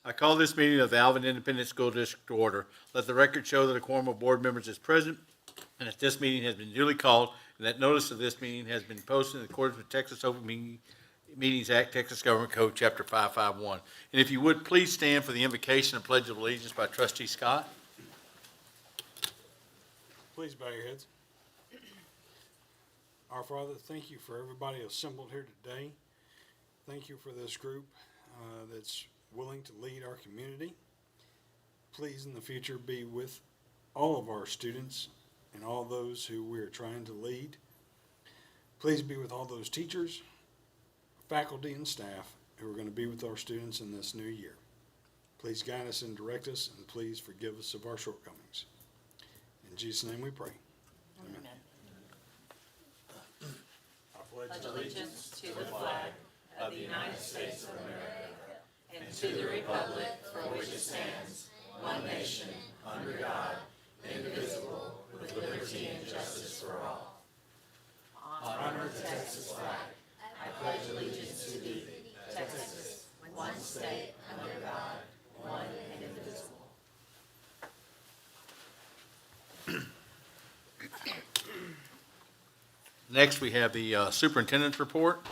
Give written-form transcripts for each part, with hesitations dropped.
I call this meeting of the Alvin Independent School District to order. Let the record show that a quorum of board members is present and that this meeting has been duly called and that notice of this meeting has been posted in accordance with Texas Open Meetings Act, Texas Government Code, Chapter 551. And if you would, please stand for the invocation and pledge of allegiance by Trustee Scott. Please bow your heads. Our Father, thank you for everybody assembled here today. Thank you for this group that's willing to lead our community. Please, in the future, be with all of our students and all those who we are trying to lead. Please be with all those teachers, faculty, and staff who are going to be with our students in this new year. Please guide us and direct us, and please forgive us of our shortcomings. In Jesus' name we pray. Amen. I pledge allegiance to the flag of the United States of America and to the republic for which it stands, one nation, under God, indivisible, with liberty and justice for all. Honor the Texas flag. I pledge allegiance to thee, Texas, one state, under God, one and indivisible. Next, we have the superintendent's report.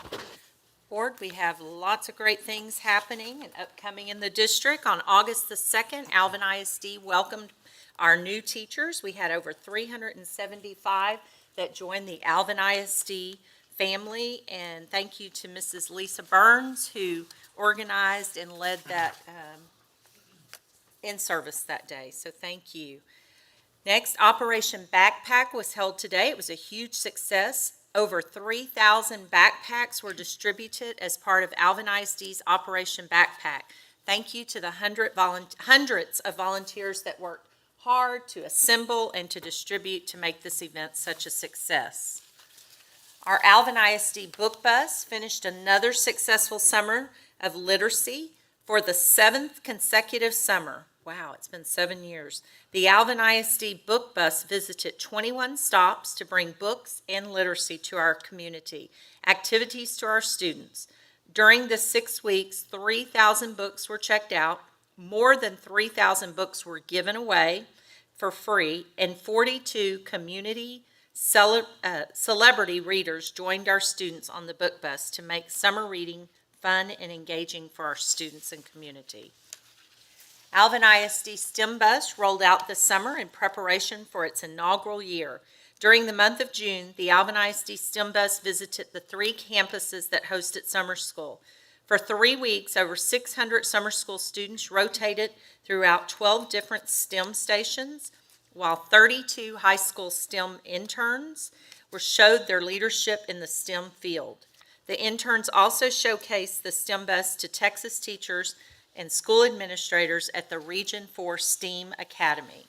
Board, we have lots of great things happening and upcoming in the district. On August the 2nd, Alvin ISD welcomed our new teachers. We had over 375 that joined the Alvin ISD family, and thank you to Mrs. Lisa Burns, who organized and led that in-service that day, so thank you. Next, Operation Backpack was held today. It was a huge success. Over 3,000 backpacks were distributed as part of Alvin ISD's Operation Backpack. Thank you to the hundreds of volunteers that worked hard to assemble and to distribute to make this event such a success. Our Alvin ISD book bus finished another successful summer of literacy for the 7th consecutive summer. Wow, it's been 7 years. The Alvin ISD book bus visited 21 stops to bring books and literacy to our community, activities to our students. During the 6 weeks, 3,000 books were checked out, more than 3,000 books were given away for free, and 42 community celebrity readers joined our students on the book bus to make summer reading fun and engaging for our students and community. Alvin ISD STEM Bus rolled out this summer in preparation for its inaugural year. During the month of June, the Alvin ISD STEM Bus visited the 3 campuses that hosted summer school. For 3 weeks, over 600 summer school students rotated throughout 12 different STEM stations, while 32 high school STEM interns showed their leadership in the STEM field. The interns also showcased the STEM Bus to Texas teachers and school administrators at the Region 4 STEAM Academy.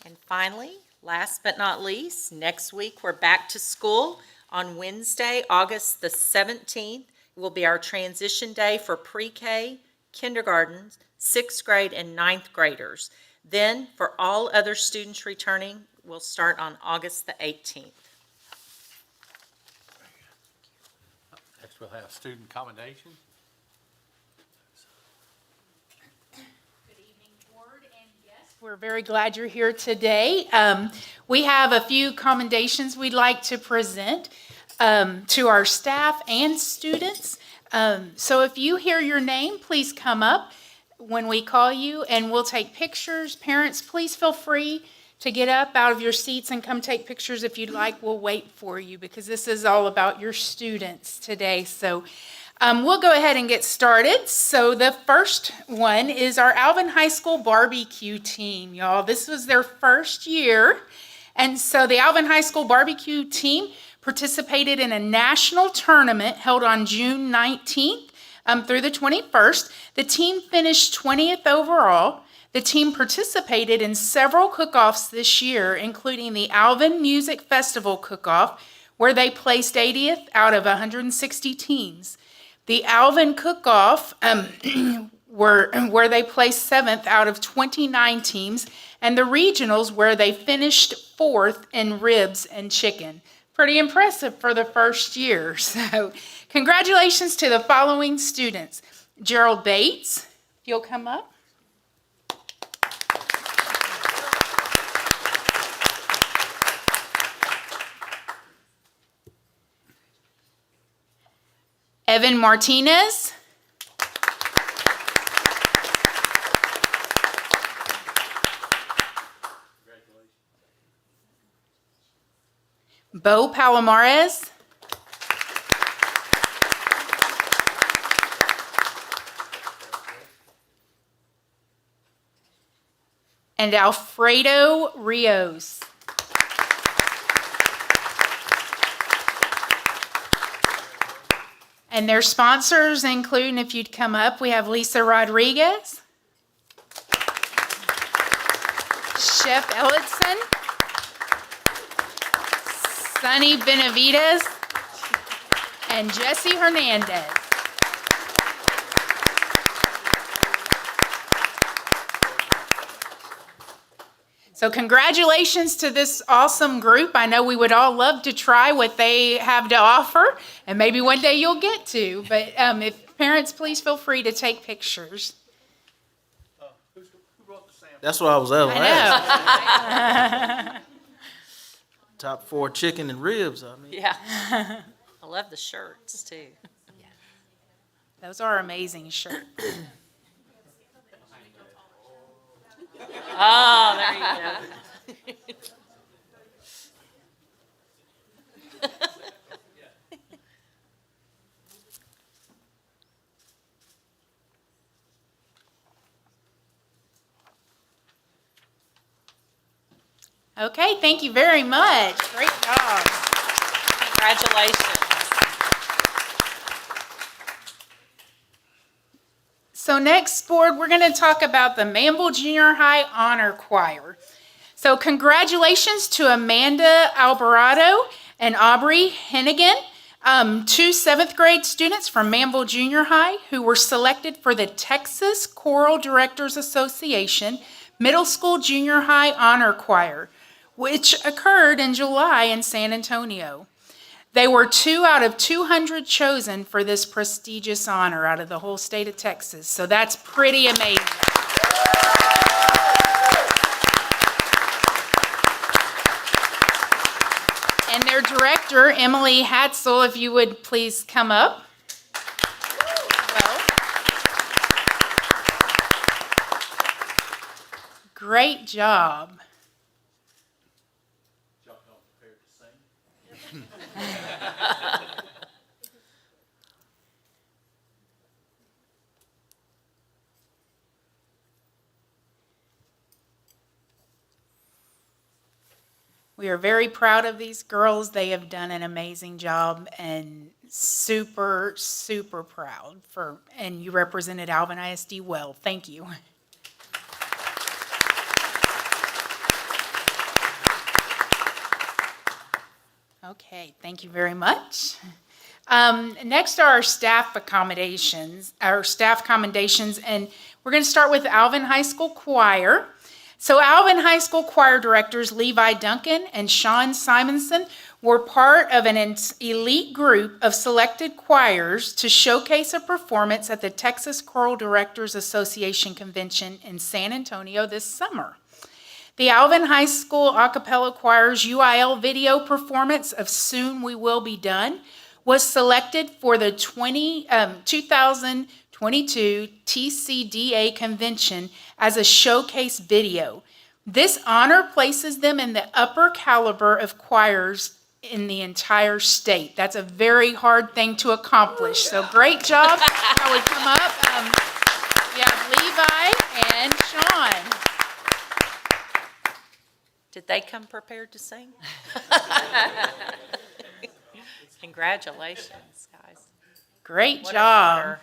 And finally, last but not least, next week we're back to school. On Wednesday, August the 17th, will be our transition day for pre-K, kindergarten, 6th grade, and 9th graders. Then, for all other students returning, we'll start on August the 18th. Next, we'll have student commendation. We're very glad you're here today. We have a few commendations we'd like to present to our staff and students. So if you hear your name, please come up when we call you and we'll take pictures. Parents, please feel free to get up out of your seats and come take pictures if you'd like. We'll wait for you because this is all about your students today. So we'll go ahead and get started. So the first one is our Alvin High School barbecue team, y'all. This was their first year. And so the Alvin High School barbecue team participated in a national tournament held on June 19th through the 21st. The team finished 20th overall. The team participated in several cook-offs this year, including the Alvin Music Festival cook-off, where they placed 80th out of 160 teams. The Alvin Cook-Off where they placed 7th out of 29 teams, and the regionals where they finished 4th in ribs and chicken. Pretty impressive for the first year. So congratulations to the following students: Gerald Bates, if you'll come up. Evan Martinez. Bo Palomares. And Alfredo Rios. And their sponsors include, and if you'd come up, we have Lisa Rodriguez, Chef Ellison, Sunny Benavides, and Jesse Hernandez. So congratulations to this awesome group. I know we would all love to try what they have to offer, and maybe one day you'll get to. But if parents, please feel free to take pictures. Who brought the sample? That's what I was able to ask. I know. Top 4 chicken and ribs. I mean, Yeah. I love the shirts, too. Those are amazing shirts. Oh, there you go. Okay, thank you very much. Great job. Congratulations. So next, board, we're going to talk about the Manville Junior High Honor Choir. So congratulations to Amanda Alvarado and Aubrey Hennigan, 2 7th grade students from Manville Junior High who were selected for the Texas Choral Directors Association Middle School Junior High Honor Choir, which occurred in July in San Antonio. They were 2 out of 200 chosen for this prestigious honor out of the whole state of Texas. So that's pretty amazing. And their director, Emily Hatzel, if you would please come up. Well, great job. Y'all come prepared to sing? We are very proud of these girls. They have done an amazing job and super, super proud and you represented Alvin ISD well. Thank you. Okay, thank you very much. Next are our staff commendations, and we're going to start with Alvin High School Choir. So Alvin High School Choir directors Levi Duncan and Sean Simonson were part of an elite group of selected choirs to showcase a performance at the Texas Choral Directors Association Convention in San Antonio this summer. The Alvin High School a cappella choir's UIL video performance of Soon We Will Be Done was selected for the 2022 TCDA convention as a showcase video. This honor places them in the upper caliber of choirs in the entire state. That's a very hard thing to accomplish. So great job. Now we come up. We have Levi and Sean. Did they come prepared to sing? Congratulations, guys. Great What an job. honor.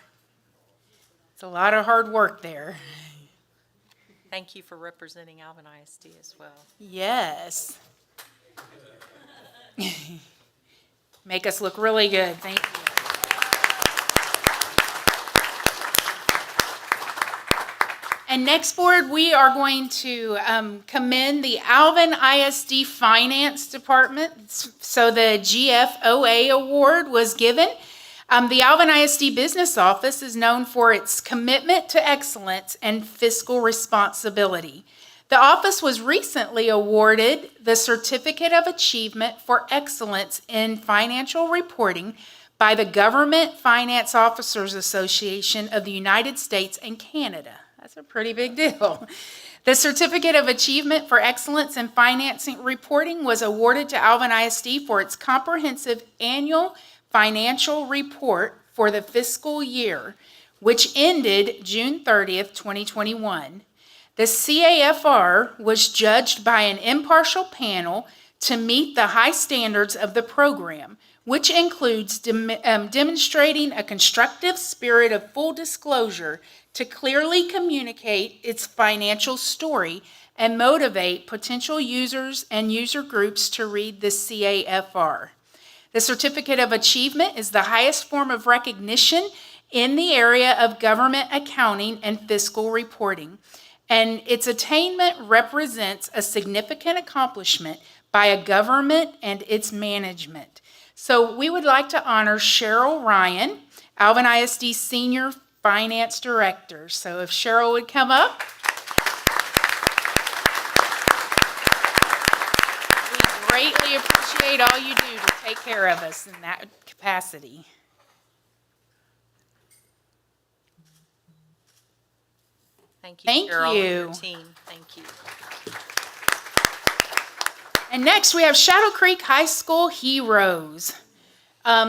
It's a lot of hard work there. Thank you for representing Alvin ISD as well. Yes. Make us look really good. Thank you. And next, board, we are going to commend the Alvin ISD Finance Department. So the GFOA award was given The Alvin ISD Business Office is known for its commitment to excellence and fiscal responsibility. The office was recently awarded the Certificate of Achievement for Excellence in Financial Reporting by the Government Finance Officers Association of the United States and Canada. That's a pretty big deal. The Certificate of Achievement for Excellence in Financing Reporting was awarded to Alvin ISD for its comprehensive annual financial report for the fiscal year, which ended June 30th, 2021. The CAFR was judged by an impartial panel to meet the high standards of the program, which includes demonstrating a constructive spirit of full disclosure to clearly communicate its financial story and motivate potential users and user groups to read the CAFR. The Certificate of Achievement is the highest form of recognition in the area of government accounting and fiscal reporting, and its attainment represents a significant accomplishment by a government and its management. So we would like to honor Cheryl Ryan, Alvin ISD Senior Finance Director. So if Cheryl would come up. We greatly appreciate all you do to take care of us in that capacity. Thank you, Thank Cheryl, and your you. team. Thank you. And next we have Shadow Creek High School Heroes.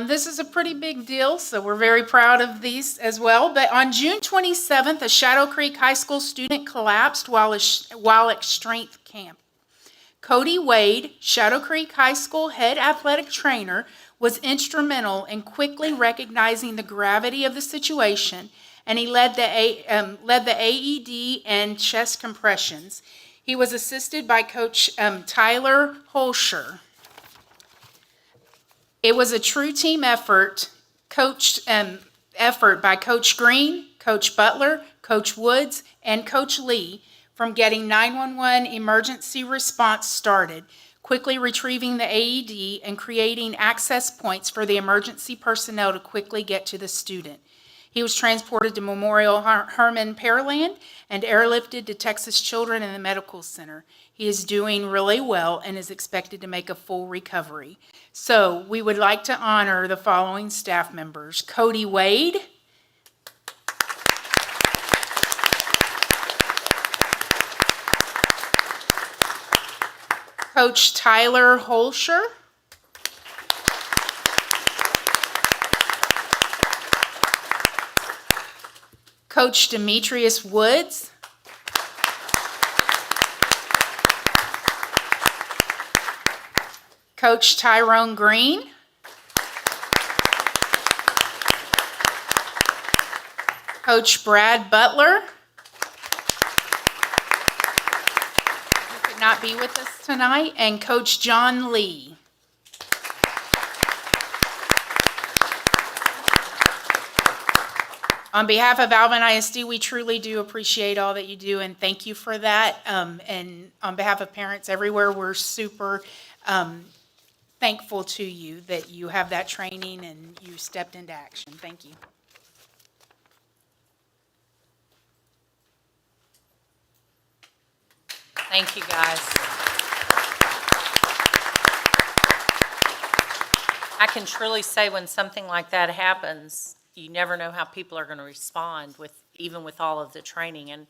This is a pretty big deal, so we're very proud of these as well. But on June 27th, a Shadow Creek High School student collapsed while at strength camp. Cody Wade, Shadow Creek High School head athletic trainer, was instrumental in quickly recognizing the gravity of the situation, and he led the AED and chest compressions. He was assisted by Coach Tyler Holscher. It was a true team effort, effort by Coach Green, Coach Butler, Coach Woods, and Coach Lee from getting 911 emergency response started, quickly retrieving the AED, and creating access points for the emergency personnel to quickly get to the student. He was transported to Memorial Hermann Pearland and airlifted to Texas Children in the Medical Center. He is doing really well and is expected to make a full recovery. So we would like to honor the following staff members: Cody Wade, Coach Tyler Holscher, Coach Demetrius Woods, Coach Tyrone Green, Coach Brad Butler, who could not be with us tonight, and Coach John Lee. On behalf of Alvin ISD, we truly do appreciate all that you do, and thank you for that. And on behalf of parents everywhere, we're super thankful to you that you have that training and you stepped into action. Thank you. Thank you, guys. I can truly say when something like that happens, you never know how people are going to respond even with all of the training, and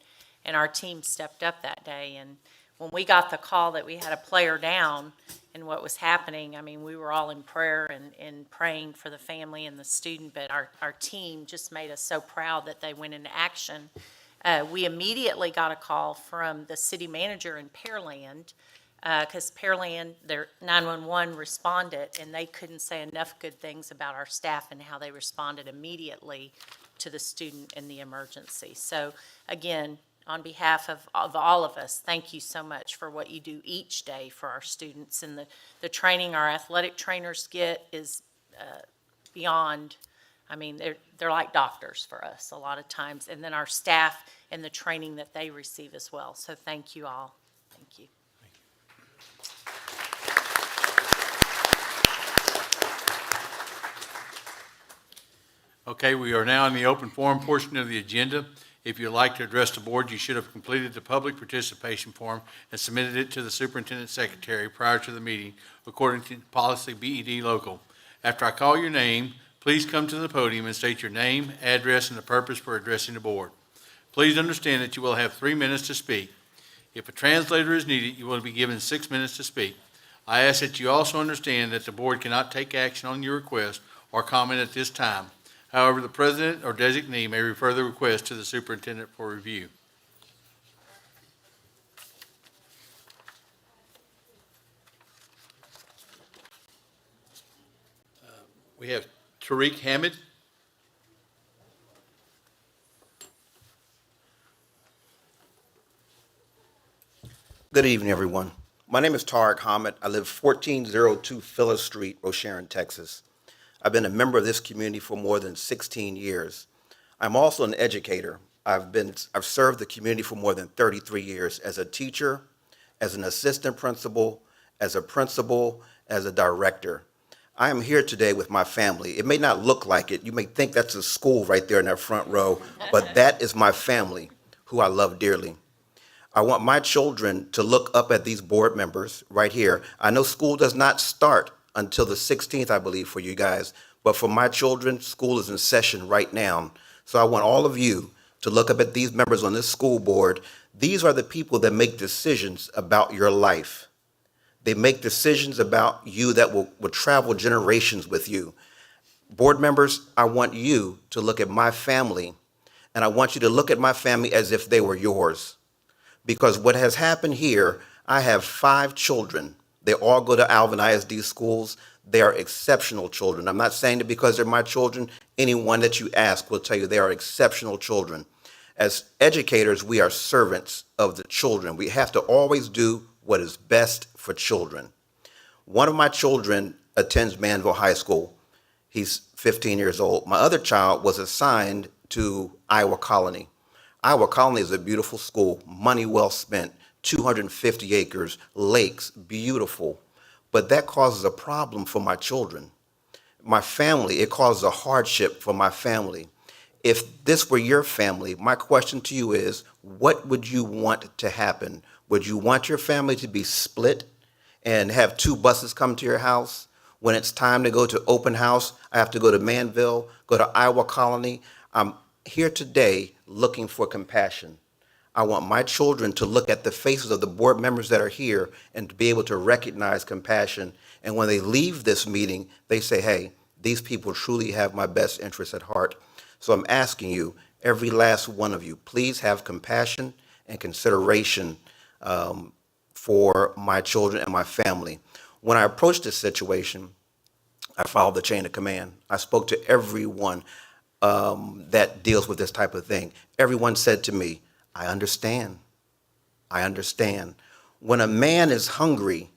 our team stepped up that day. And when we got the call that we had a player down and what was happening, I mean, we were all in prayer and praying for the family and the student, but our team just made us so proud that they went into action. We immediately got a call from the city manager in Pearland, because Pearland, their 911 responded, and they couldn't say enough good things about our staff and how they responded immediately to the student in the emergency. So again, on behalf of all of us, thank you so much for what you do each day for our students. And the training our athletic trainers get is beyond, I mean, they're like doctors for us a lot of times. And then our staff and the training that they receive as well. So thank you all. Thank you. Okay, we are now in the open forum portion of the agenda. If you'd like to address the board, you should have completed the public participation form and submitted it to the superintendent secretary prior to the meeting, according to policy BED local. After I call your name, please come to the podium and state your name, address, and the purpose for addressing the board. Please understand that you will have 3 minutes to speak. If a translator is needed, you will be given 6 minutes to speak. I ask that you also understand that the board cannot take action on your request or comment at this time. However, the president or designee may refer the request to the superintendent for review. We have Tariq Hamid. Good evening, everyone. My name is Tariq Hamid. I live 1402 Phyllis Street, Rosharon, Texas. I've been a member of this community for more than 16 years. I'm also an educator. I've served the community for more than 33 years as a teacher, as an assistant principal, as a director. I am here today with my family. It may not look like it. You may think that's a school right there in that front row, but that is my family, who I love dearly. I want my children to look up at these board members right here. I know school does not start until the 16th, I believe, for you guys, but for my children, school is in session right now. So I want all of you to look up at these members on this school board. These are the people that make decisions about your life. They make decisions about you that will travel generations with you. Board members, I want you to look at my family, and I want you to look at my family as if they were yours. Because what has happened here, I have 5 children. They all go to Alvin ISD schools. They are exceptional children. I'm not saying that because they're my children. Anyone that you ask will tell you they are exceptional children. As educators, we are servants of the children. We have to always do what is best for children. One of my children attends Manville High School. He's 15 years old. My other child was assigned to Iowa Colony. Iowa Colony is a beautiful school, money well spent, 250 acres, lakes, beautiful. But that causes a problem for my children. My family, it causes a hardship for my family. If this were your family, my question to you is, what would you want to happen? Would you want your family to be split and have 2 buses come to your house? When it's time to go to open house, I have to go to Manville, go to Iowa Colony. I'm here today looking for compassion. I want my children to look at the faces of the board members that are here and to be able to recognize compassion. And when they leave this meeting, they say, hey, these people truly have my best interests at heart. So I'm asking you, every last one of you, please have compassion and consideration for my children and my family. When I approached this situation, I followed the chain of command. I spoke to everyone that deals with this type of thing. Everyone said to me, I understand. I understand. When a man is hungry,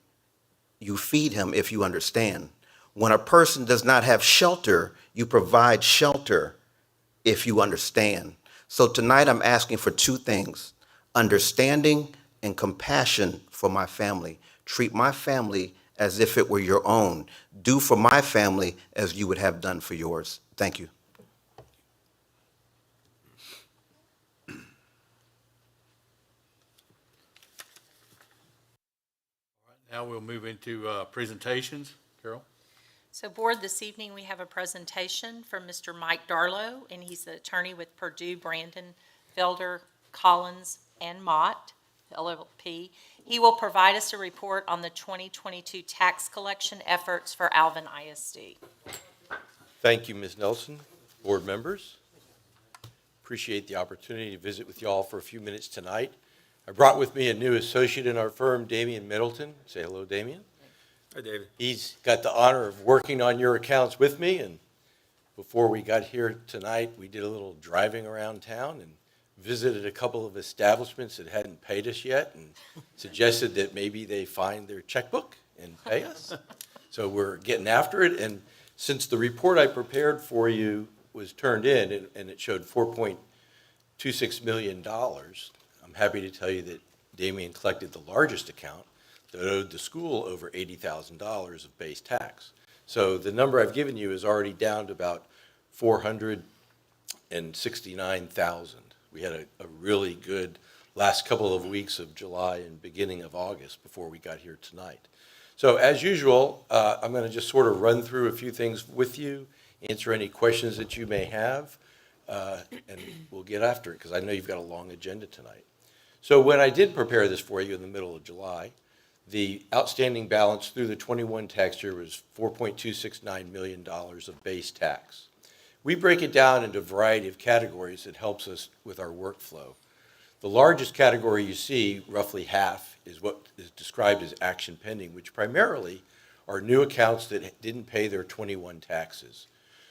you feed him if you understand. When a person does not have shelter, you provide shelter if you understand. So tonight I'm asking for 2 things, understanding and compassion for my family. Treat my family as if it were your own. Do for my family as you would have done for yours. Thank you. Now we'll move into presentations. Carol? So Board, this evening we have a presentation from Mr. Mike Darlow, and he's the attorney with Purdue, Brandon, Felder, Collins, and Mott, LLP. He will provide us a report on the 2022 tax collection efforts for Alvin ISD. Thank you, Ms. Nelson, board members. Appreciate the opportunity to visit with you all for a few minutes tonight. I brought with me a new associate in our firm, Damian Middleton. Say hello, Damian. Hi, David. He's got the honor of working on your accounts with me, and before we got here tonight, we did a little driving around town and visited a couple of establishments that hadn't paid us yet and suggested that maybe they find their checkbook and pay us. So we're getting after it, and since the report I prepared for you was turned in and it showed $4.26 million, I'm happy to tell you that Damian collected the largest account that owed the school over $80,000 of base tax. So the number I've given you is already down to about 469,000. We had a really good last couple of weeks of July and beginning of August before we got here tonight. So as usual, I'm going to just sort of run through a few things with you, answer any questions that you may have, and we'll get after it because I know you've got a long agenda tonight. So when I did prepare this for you in the middle of July, the outstanding balance through the 21 tax year was $4.269 million of base tax. We break it down into a variety of categories that helps us with our workflow. The largest category you see, roughly half, is what is described as action pending, which primarily are new accounts that didn't pay their 21 taxes.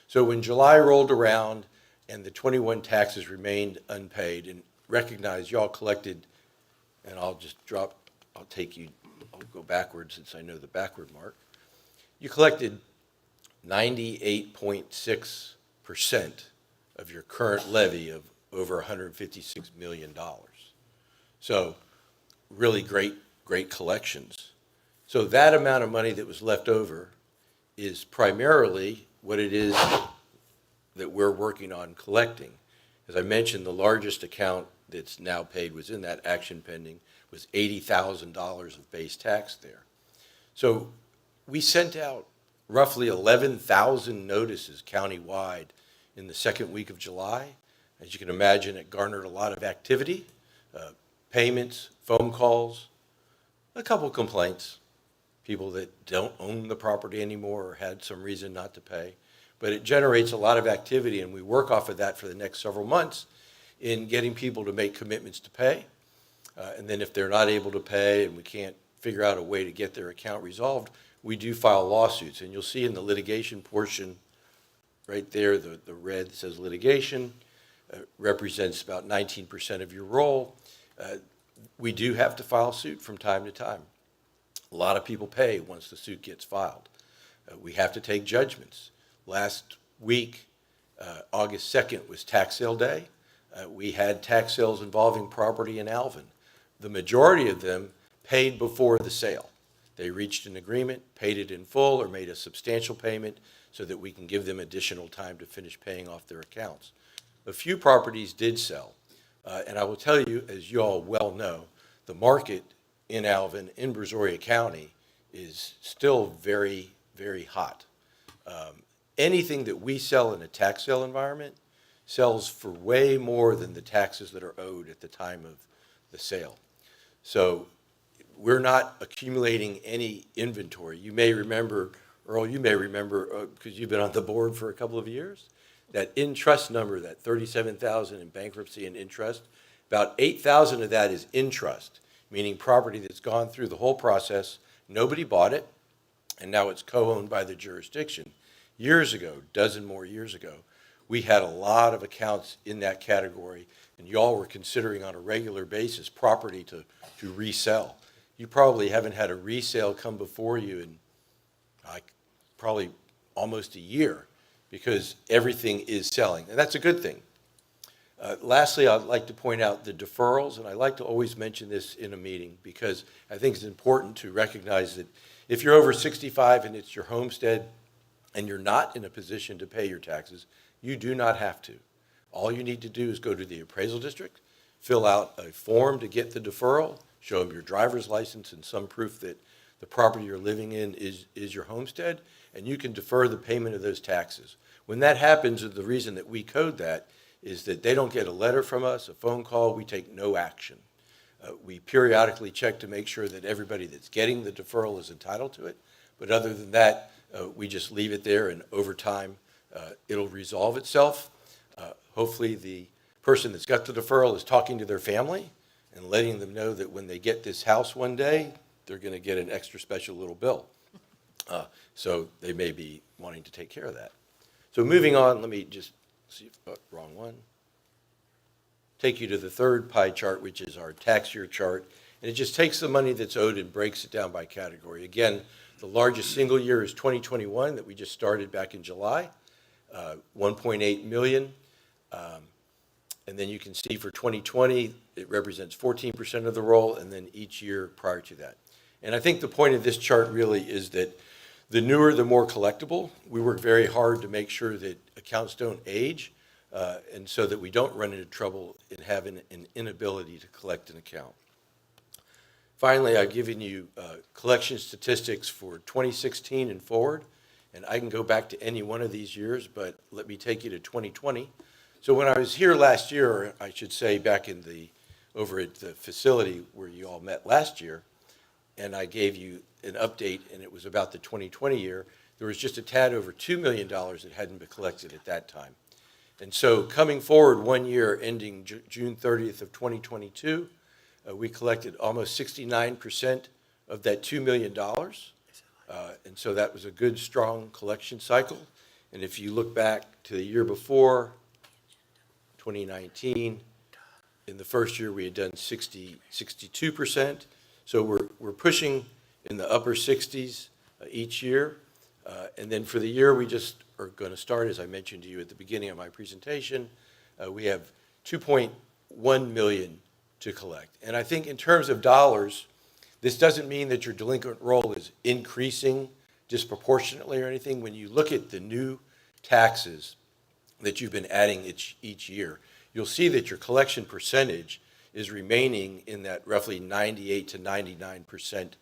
So when July rolled around and the 21 taxes remained unpaid, and recognize y'all collected, and I'll go backwards since I know the backward mark. You collected 98.6% of your current levy of over $156 million. So really great collections. So that amount of money that was left over is primarily what it is that we're working on collecting. As I mentioned, the largest account that's now paid was in that action pending, was $80,000 of base tax there. So we sent out roughly 11,000 notices countywide in the second week of July. As you can imagine, it garnered a lot of activity, payments, phone calls, a couple complaints, people that don't own the property anymore or had some reason not to pay. But it generates a lot of activity, and we work off of that for the next several months in getting people to make commitments to pay. And then if they're not able to pay and we can't figure out a way to get their account resolved, we do file lawsuits. And you'll see in the litigation portion right there, the red that says litigation represents about 19% of your roll. We do have to file suit from time to time. A lot of people pay once the suit gets filed. We have to take judgments. Last week, August 2nd, was tax sale day. We had tax sales involving property in Alvin. The majority of them paid before the sale. They reached an agreement, paid it in full, or made a substantial payment so that we can give them additional time to finish paying off their accounts. A few properties did sell. And I will tell you, as you all well know, the market in Alvin, in Brazoria County, is still very, very hot. Anything that we sell in a tax sale environment sells for way more than the taxes that are owed at the time of the sale. So we're not accumulating any inventory. You may remember, Earl, because you've been on the board for a couple of years, that in-trust number, that 37,000 in bankruptcy and in-trust, about 8,000 of that is in-trust, meaning property that's gone through the whole process, nobody bought it, and now it's co-owned by the jurisdiction. Years ago, a dozen more years ago, we had a lot of accounts in that category, and y'all were considering on a regular basis property to resell. You probably haven't had a resale come before you in probably almost a year because everything is selling, and that's a good thing. Lastly, I'd like to point out the deferrals, and I like to always mention this in a meeting because I think it's important to recognize that if you're over 65 and it's your homestead and you're not in a position to pay your taxes, you do not have to. All you need to do is go to the appraisal district, fill out a form to get the deferral, show them your driver's license and some proof that the property you're living in is your homestead, and you can defer the payment of those taxes. When that happens, the reason that we code that is that they don't get a letter from us, a phone call, we take no action. We periodically check to make sure that everybody that's getting the deferral is entitled to it, but other than that, we just leave it there, and over time, it'll resolve itself. Hopefully the person that's got the deferral is talking to their family and letting them know that when they get this house one day, they're going to get an extra special little bill. So they may be wanting to take care of that. So moving on, let me just see, wrong one. Take you to the third pie chart, which is our tax year chart. And it just takes the money that's owed and breaks it down by category. Again, the largest single year is 2021 that we just started back in July, 1.8 million. And then you can see for 2020, it represents 14% of the roll, and then each year prior to that. And I think the point of this chart really is that The newer, the more collectible. We work very hard to make sure that accounts don't age, and so that we don't run into trouble in having an inability to collect an account. Finally, I've given you collection statistics for 2016 and forward, and I can go back to any one of these years, but let me take you to 2020. So when I was here last year, or I should say back over at the facility where you all met last year, and I gave you an update, and it was about the 2020 year, there was just a tad over $2 million that hadn't been collected at that time. And so coming forward 1 year, ending June 30th of 2022, we collected almost 69% of that $2 million. And so that was a good, strong collection cycle. And if you look back to the year before, 2019, in the first year we had done 62%. So we're pushing in the upper 60s each year. And then for the year we just are going to start, as I mentioned to you at the beginning of my presentation, we have 2.1 million to collect. And I think in terms of dollars, this doesn't mean that your delinquent roll is increasing disproportionately or anything. When you look at the new taxes that you've been adding each year, you'll see that your collection percentage is remaining in that roughly 98 to 99%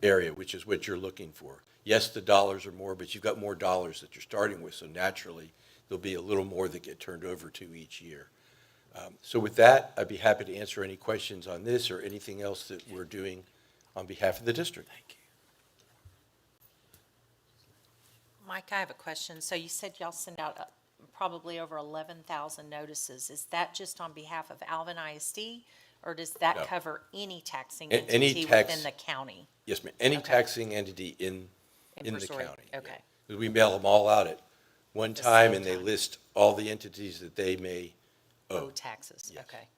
area, which is what you're looking for. Yes, the dollars are more, but you've got more dollars that you're starting with, so naturally there'll be a little more that get turned over to each year. So with that, I'd be happy to answer any questions on this or anything else that we're doing on behalf of the district. Thank you. Mike, I have a question. So you said y'all send out probably over 11,000 notices. Is that just on behalf of Alvin ISD, or does that No. cover any taxing Any entity tax- within the county? Yes, ma'am. Any Okay. taxing entity in the Brazoria? county. Okay. Yeah. 'Cause we mail them all out at one The time, same and they time. list all the entities that they may Oh, owe. taxes, Yes. okay.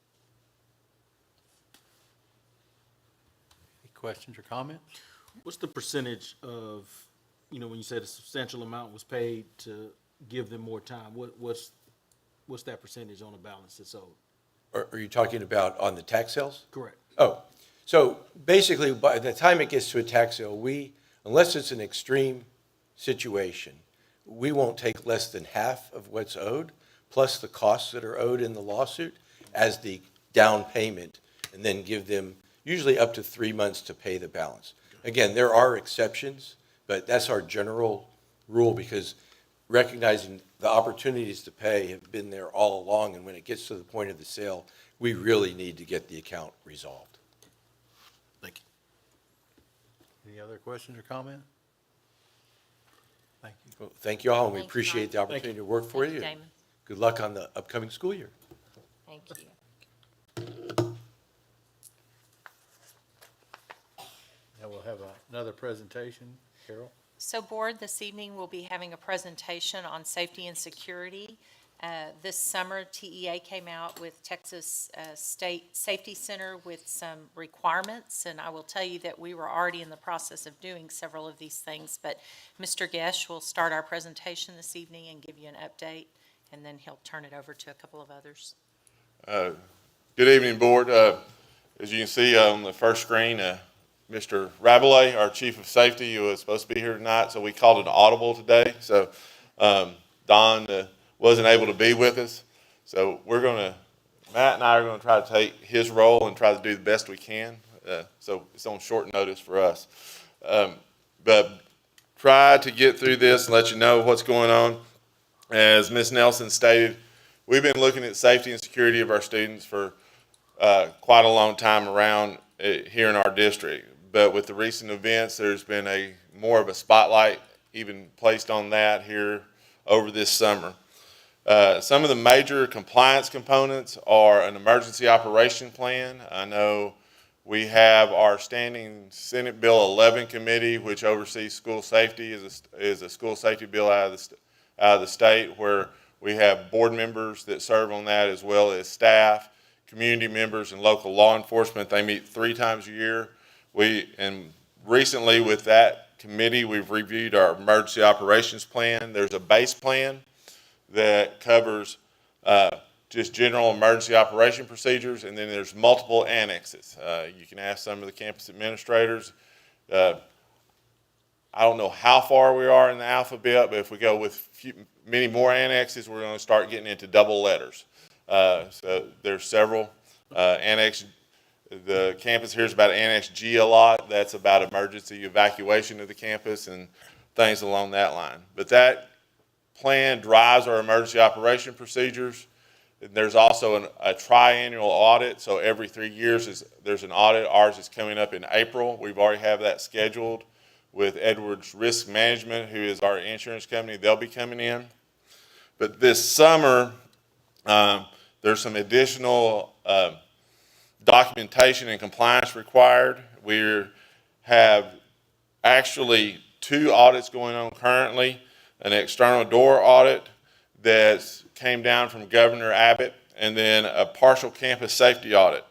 Any questions or comments? What's the percentage of, when you said a substantial amount was paid to give them more time? What's that percentage on the balance that's owed? Are you talking about on the tax sales? Correct. Oh, so basically, by the time it gets to a tax sale, unless it's an extreme situation, we won't take less than half of what's owed, plus the costs that are owed in the lawsuit, as the down payment, and then give them usually up to 3 months to pay the balance. Again, there are exceptions, but that's our general rule, because recognizing the opportunities to pay have been there all along, and when it gets to the point of the sale, we really need to get the account resolved. Thank you. Any other questions or comments? Thank you. Well, thank you all, and we Thank you, appreciate Mike. the opportunity to work for Thank you. you, and Damon. Good luck on the upcoming school year. Thank you. Now we'll have another presentation. Carol? So Board, this evening we'll be having a presentation on safety and security. This summer, TEA came out with Texas State Safety Center with some requirements, and I will tell you that we were already in the process of doing several of these things, but Mr. Gesh will start our presentation this evening and give you an update, and then he'll turn it over to a couple of others. Good evening, Board. As you can see on the first screen, Mr. Rabelais, our Chief of Safety, who was supposed to be here tonight, so we called an audible today. So Don wasn't able to be with us. So Matt and I are going to try to take his role and try to do the best we can. So it's on short notice for us. But try to get through this and let you know what's going on. As Ms. Nelson stated, we've been looking at safety and security of our students for quite a long time around here in our district. But with the recent events, there's been more of a spotlight even placed on that here over this summer. Some of the major compliance components are an emergency operation plan. I know we have our standing Senate Bill 11 committee, which oversees school safety, is a school safety bill out of the state, where we have board members that serve on that, as well as staff, community members, and local law enforcement. They meet 3 times a year. And recently with that committee, we've reviewed our emergency operations plan. There's a base plan that covers just general emergency operation procedures, and then there's multiple annexes. You can ask some of the campus administrators. I I don't know how far we are in the alphabet, but if we go with many more annexes, we're going to start getting into double letters. So there's several annex. The campus hears about Annex G a lot. That's about emergency evacuation of the campus and things along that line. But that plan drives our emergency operation procedures. There's also a triannual audit, so every 3 years there's an audit. Ours is coming up in April. We've already have that scheduled with Edwards Risk Management, who is our insurance company. They'll be coming in. But this summer, there's some additional documentation and compliance required. We have actually 2 audits going on currently, an external door audit that came down from Governor Abbott, and then a partial campus safety audit.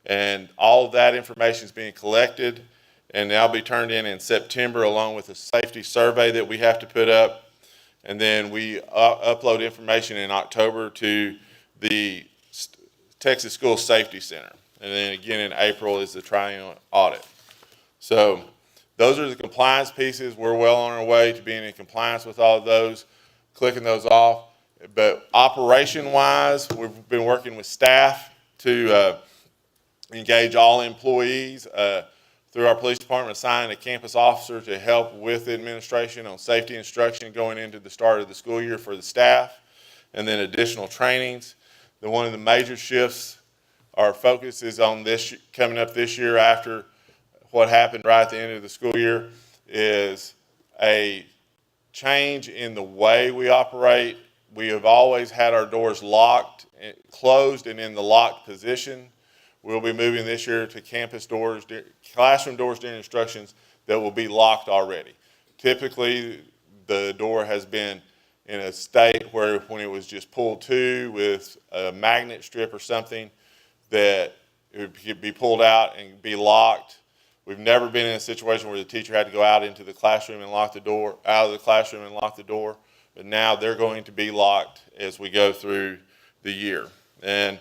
And all of that information is being collected, and that'll be turned in September, along with a safety survey that we have to put up. And then we upload information in October to the Texas School Safety Center. And then again in April is the triennial audit. So those are the compliance pieces. We're well on our way to being in compliance with all of those, clicking those off. But operation-wise, we've been working with staff to engage all employees through our police department, assigning a campus officer to help with the administration on safety instruction going into the start of the school year for the staff, and then additional trainings. Then one of the major shifts, our focus is on this coming up this year after what happened right at the end of the school year, is a change in the way we operate. We have always had our doors locked, closed, and in the locked position. We'll be moving this year to campus doors, classroom doors during instructions that will be locked already. Typically, the door has been in a state where when it was just pulled to with a magnet strip or something, that it would be pulled out and be locked. We've never been in a situation where the teacher had to go out into the classroom and lock the door, out of the classroom and lock the door. But now they're going to be locked as we go through the year. And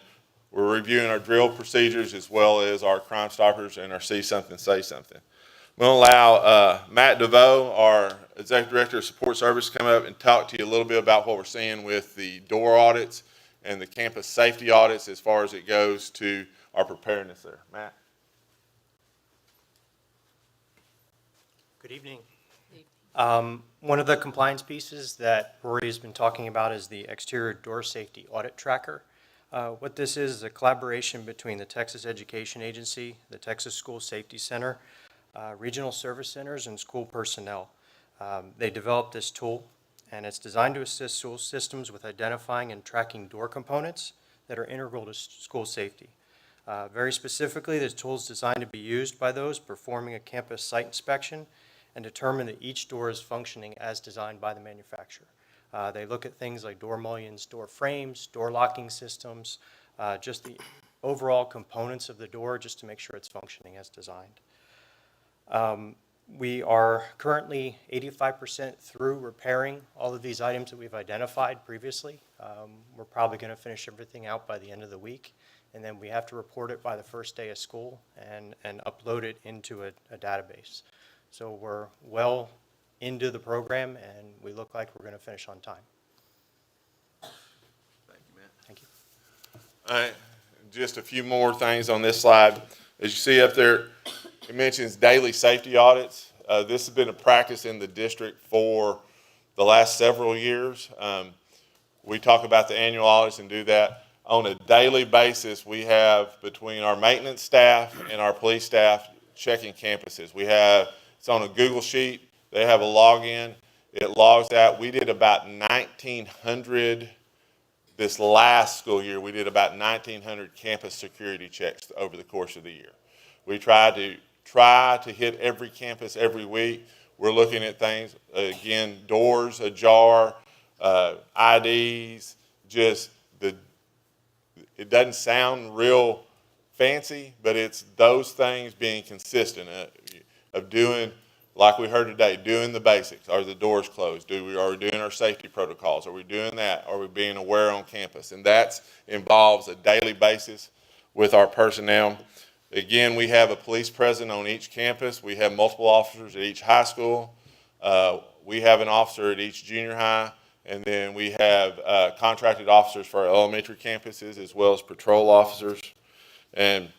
we're reviewing our drill procedures as well as our Crime Stoppers and our See Something, Say Something. I'm going to allow Matt DeVoe, our Executive Director of Support Service, to come up and talk to you a little bit about what we're seeing with the door audits and the campus safety audits as far as it goes to our preparedness there. Matt? Good evening. One of the compliance pieces that Rory has been talking about is the exterior door safety audit tracker. What this is a collaboration between the Texas Education Agency, the Texas School Safety Center, regional service centers, and school personnel. They developed this tool, and it's designed to assist school systems with identifying and tracking door components that are integral to school safety. Very specifically, this tool is designed to be used by those performing a campus site inspection and determine that each door is functioning as designed by the manufacturer. They look at things like door mullions, door frames, door locking systems, just the overall components of the door just to make sure it's functioning as designed. We are currently 85% through repairing all of these items that we've identified previously. We're probably going to finish everything out by the end of the week, and then we have to report it by the first day of school and upload it into a database. So we're well into the program, and we look like we're going to finish on time. Thank you, Matt. Thank you. All right, just a few more things on this slide. As you see up there, it mentions daily safety audits. This has been a practice in the district for the last several years. We talk about the annual audits and do that. On a daily basis, we have between our maintenance staff and our police staff checking campuses. It's on a Google sheet. They have a login. It logs out. We did about 1,900 this last school year. We did about 1,900 campus security checks over the course of the year. We try to hit every campus every week. We're looking at things, again, doors ajar, IDs, it doesn't sound real fancy, but it's those things being consistent of doing, like we heard today, doing the basics. Are the doors closed? Are we doing our safety protocols? Are we doing that? Are we being aware on campus? And that involves a daily basis with our personnel. Again, we have a police presence on each campus. We have multiple officers at each high school. We have an officer at each junior high, and then we have contracted officers for our elementary campuses as well as patrol officers. And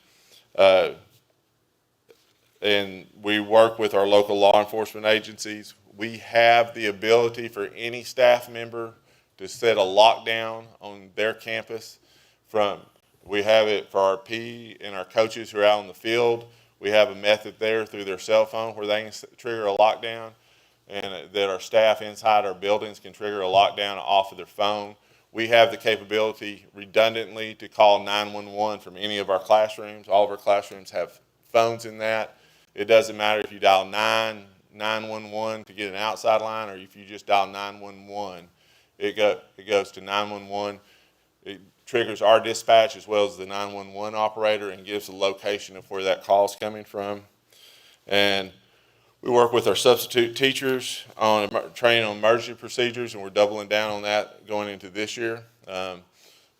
we work with our local law enforcement agencies. We have the ability for any staff member to set a lockdown on their campus. We have it for our PE and our coaches who are out in the field. We have a method there through their cell phone where they can trigger a lockdown, and that our staff inside our buildings can trigger a lockdown off of their phone. We have the capability redundantly to call 911 from any of our classrooms. All of our classrooms have phones in that. It doesn't matter if you dial 911 to get an outside line, or if you just dial 911. It goes to 911. It triggers our dispatch as well as the 911 operator and gives the location of where that call is coming from. And we work with our substitute teachers on training on emergency procedures, and we're doubling down on that going into this year,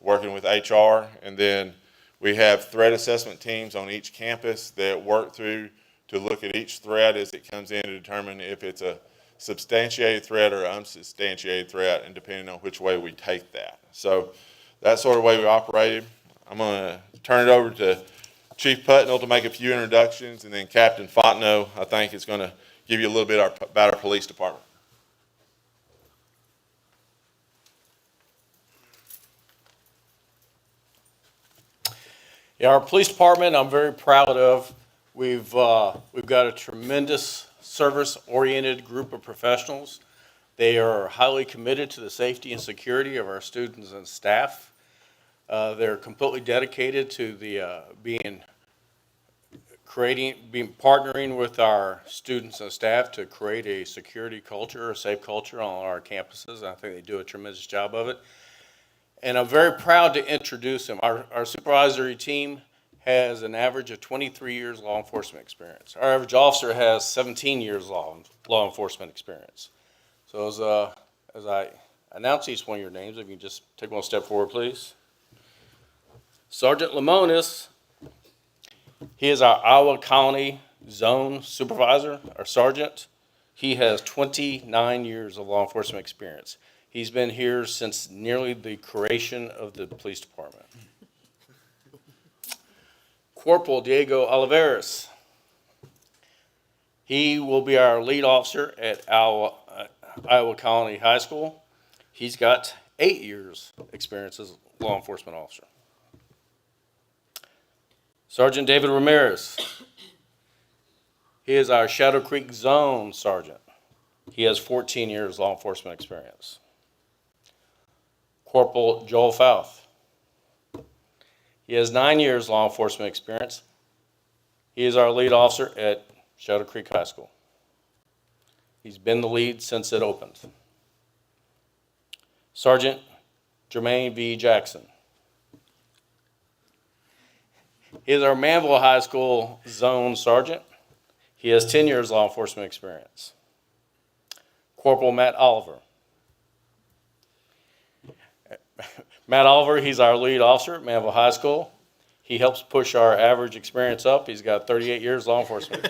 working with HR. And then we have threat assessment teams on each campus that work through to look at each threat as it comes in to determine if it's a substantiated threat or unsubstantiated threat, and depending on which way we take that. So that's sort of the way we operated. I'm going to turn it over to Chief Putnell to make a few introductions, and then Captain Fontenot, I think, is going to give you a little bit about our police department. Yeah, our police department, I'm very proud of. We've got a tremendous service-oriented group of professionals. They are highly committed to the safety and security of our students and staff. They're completely dedicated to partnering with our students and staff to create a security culture, a safe culture on our campuses. I think they do a tremendous job of it. And I'm very proud to introduce them. Our supervisory team has an average of 23 years law enforcement experience. Our average officer has 17 years law enforcement experience. So as I announce each one of your names, if you can just take one step forward, please. Sergeant Lamonis, he is our Iowa County Zone Supervisor, our Sergeant. He has 29 years of law enforcement experience. He's been here since nearly the creation of the police department. Corporal Diego Oliveras. He will be our lead officer at Iowa County High School. He's got 8 years experience as a law enforcement officer. Sergeant David Ramirez. He is our Shadow Creek Zone Sergeant. He has 14 years law enforcement experience. Corporal Joel Fouth. He has 9 years law enforcement experience. He is our lead officer at Shadow Creek High School. He's been the lead since it opened. Sergeant Jermaine V. Jackson. He is our Manville High School Zone Sergeant. He has 10 years law enforcement experience. Corporal Matt Oliver. Matt Oliver, he's our lead officer at Manville High School. He helps push our average experience up. He's got 38 years law enforcement.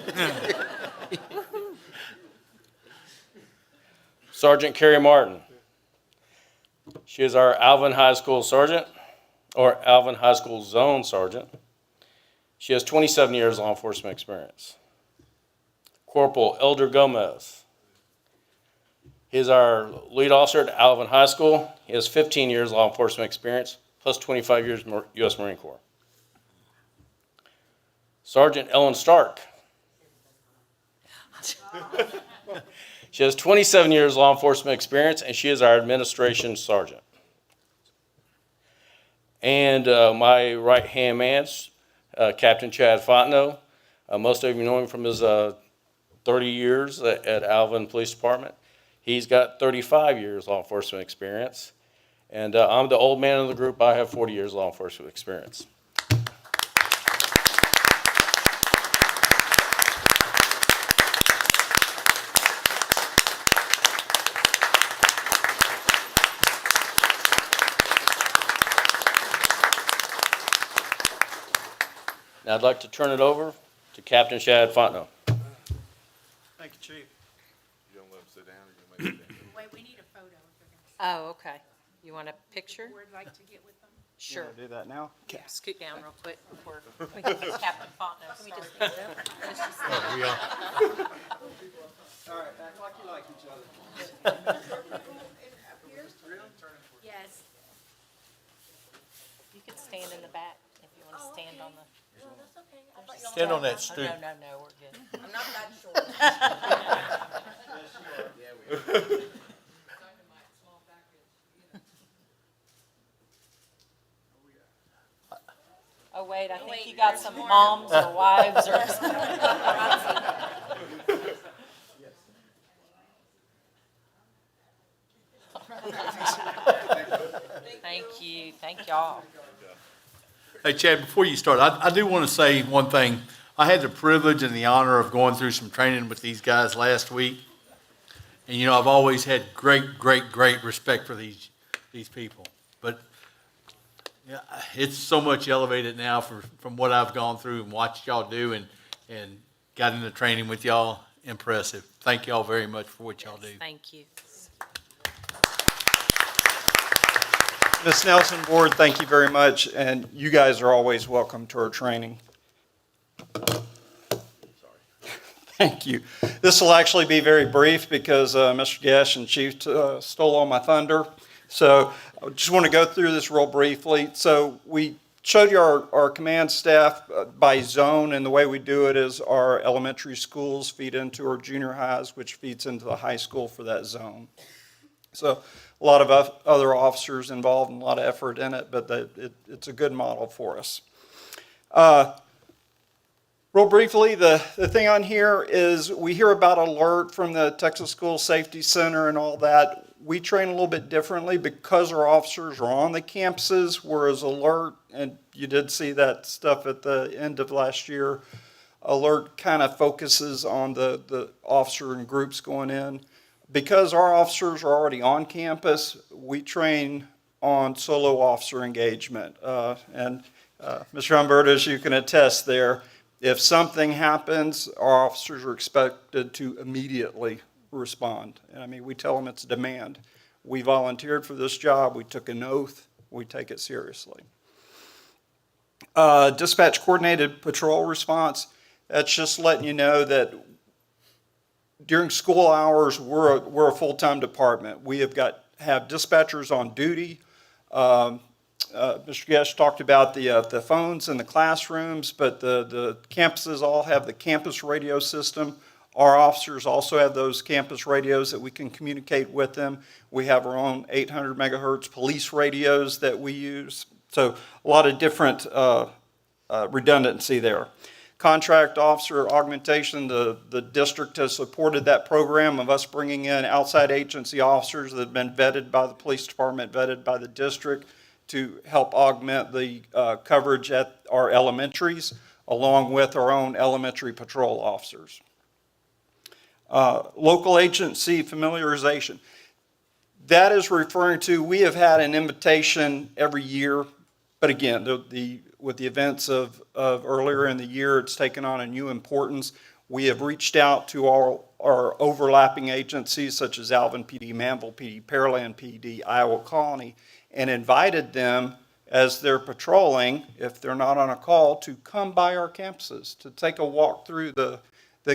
Sergeant Carrie Martin. She is our Alvin High School Sergeant, or Alvin High School Zone Sergeant. She has 27 years law enforcement experience. Corporal Elder Gomez. He is our lead officer at Alvin High School. He has 15 years law enforcement experience, plus 25 years U.S. Marine Corps. Sergeant Ellen Stark. She has 27 years law enforcement experience, and she is our administration sergeant. And my right-hand man, Captain Chad Fontenot. Most of you know him from his 30 years at Alvin Police Department. He's got 35 years law enforcement experience. And I'm the old man of the group. I have 40 years law enforcement experience. Now I'd like to turn it over to Captain Chad Fontenot. Thank you, Chief. You don't let them sit down, or you gonna make them stand? Wait, we need a photo. Oh, okay. You want a picture? Would like to get with them. Sure. Do that now? Scoot down real quick before we get Captain Fontenot. Can we just stand up? Let's just stand up. We are. All right, act like you like each other. Yes. You could stand in the back if you want to stand on the. Stand on that Oh, stoop. no, we're good. I'm not that short. Oh, wait, I think you got some moms or wives or something. Thank y'all. Hey, Chad, before you start, I do want to say one thing. I had the privilege and the honor of going through some training with these guys last week. And, you know, I've always had great respect for these people. But yeah, it's so much elevated now from what I've gone through and watched y'all do and got into training with y'all. Impressive. Thank y'all very much for what y'all do. Thank you. Ms. Nelson, Board, thank you very much, and you guys are always welcome to our training. Thank you. This will actually be very brief because Mr. Gash and Chief stole all my thunder. So I just want to go through this real briefly. So we showed you our command staff by zone, and the way we do it is our elementary schools feed into our junior highs, which feeds into the high school for that zone. So a lot of other officers involved and a lot of effort in it, but it's a good model for us. Real briefly, the thing on here is we hear about alert from the Texas School Safety Center and all that. We train a little bit differently because our officers are on the campuses, whereas alert, and you did see that stuff at the end of last year, alert kind of focuses on the officer and groups going in. Because our officers are already on campus, we train on solo officer engagement. And Mr. Humbert, as you can attest there, if something happens, our officers are expected to immediately respond. And I mean, we tell them it's a demand. We volunteered for this job. We took an oath. We take it seriously. Dispatch coordinated patrol response, that's just letting you know that during school hours, we're a full-time department. We have dispatchers on duty. Mr. Gesh talked about the phones in the classrooms, but the campuses all have the campus radio system. Our officers also have those campus radios that we can communicate with them. We have our own 800 megahertz police radios that we use. So a lot of different redundancy there. Contract officer augmentation, the district has supported that program of us bringing in outside agency officers that have been vetted by the police department, vetted by the district to help augment the coverage at our elementaries, along with our own elementary patrol officers. Local agency familiarization. That is referring to, we have had an invitation every year, but again, with the events of earlier in the year, it's taken on a new importance. We have reached out to our overlapping agencies such as Alvin PD, Manville PD, Pearland PD, Iowa Colony, and invited them as they're patrolling, if they're not on a call, to come by our campuses, to take a walk through the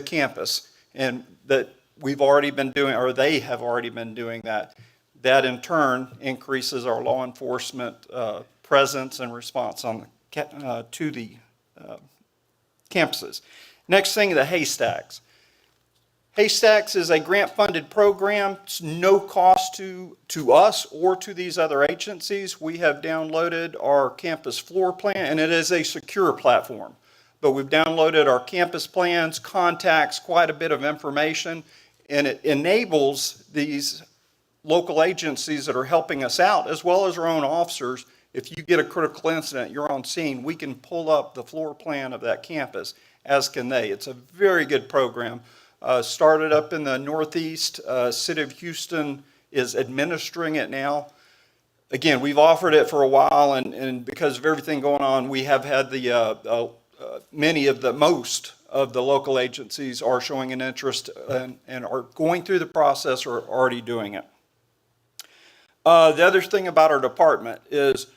campus. And that we've already been doing, or they have already been doing that. That in turn increases our law enforcement presence and response on to the campuses. Next thing, the Haystacks. Haystacks is a grant-funded program. It's no cost to us or to these other agencies. We have downloaded our campus floor plan, and it is a secure platform. But we've downloaded our campus plans, contacts, quite a bit of information, and it enables these local agencies that are helping us out, as well as our own officers. If you get a critical incident, you're on scene, we can pull up the floor plan of that campus, as can they. It's a very good program. Started up in the Northeast. City of Houston is administering it now. Again, we've offered it for a while, and because of everything going on, we have had the most of the local agencies are showing an interest and are going through the process or already doing it. The other thing about our department is